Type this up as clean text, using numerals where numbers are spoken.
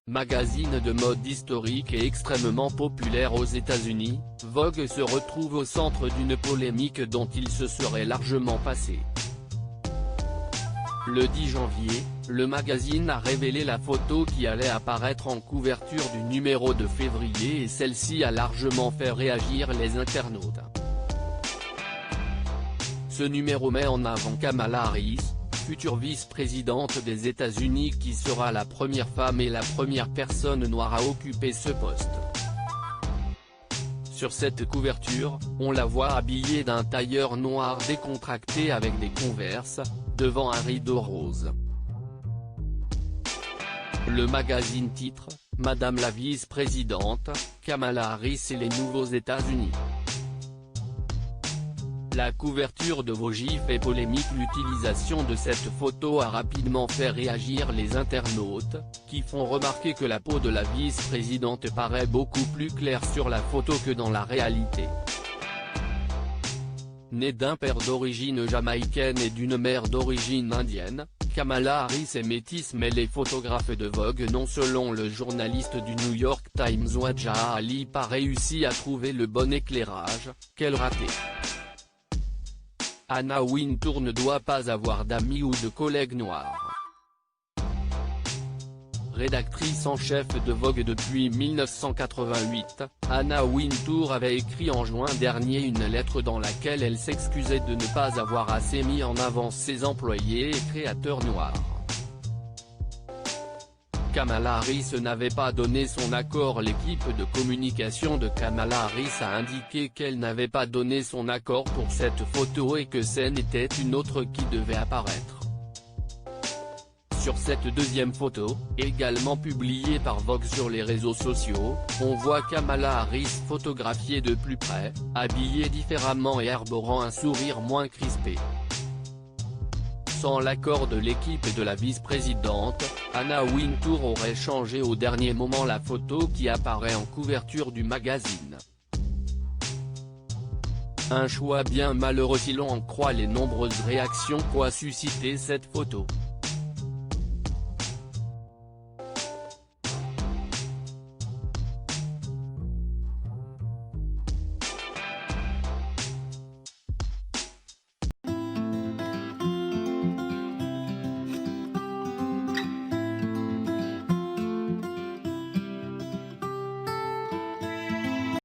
Magazine de mode historique et extrêmement populaire aux États-Unis, Vogue se retrouve au centre d'une polémique dont il se serait largement passé. Le 10 janvier, le magazine a révélé la photo qui allait apparaître en couverture du numéro de février et celle-ci a largement fait réagir les internautes. Ce numéro met en avant Kamala Harris, future vice-présidente des États-Unis qui sera la première femme et la première personne noire à occuper ce poste. Sur cette couverture, on la voit habillée d'un tailleur noir décontracté avec des Converse, devant un rideau rose. Le magazine titre « Madame la vice-présidente, Kamala Harris et les nouveaux États-Unis ». La couverture de Vogue fait polémique. L'utilisation de cette photo a rapidement fait réagir les internautes, qui font remarquer que la peau de la vice-présidente paraît beaucoup plus claire sur la photo que dans la réalité. Née d'un père d'origine jamaïcaine et d'une mère d'origine indienne, Kamala Harris est métisse, mais les photographes de Vogue n'ont, selon le journaliste du New York Times Wadja Ali, pas réussi à trouver le bon éclairage. Quel raté! Anna Wintour ne doit pas avoir d'amis ou de collègues noirs. Rédactrice en chef de Vogue depuis 1988, Anna Wintour avait écrit en juin dernier une lettre dans laquelle elle s'excusait de ne pas avoir assez mis en avant ses employés et créateurs noirs. Kamala Harris n'avait pas donné son accord. L'équipe de communication de Kamala Harris a indiqué qu'elle n'avait pas donné son accord pour cette photo et que c'en était une autre qui devait apparaître. Sur cette deuxième photo, également publiée par Vogue sur les réseaux sociaux, on voit Kamala Harris photographiée de plus près, habillée différemment et arborant un sourire moins crispé. Sans l'accord de l'équipe et de la vice-présidente, Anna Wintour aurait changé au dernier moment la photo qui apparaît en couverture du magazine. Un choix bien malheureux si l'on en croit les nombreuses réactions qu'a suscité cette photo.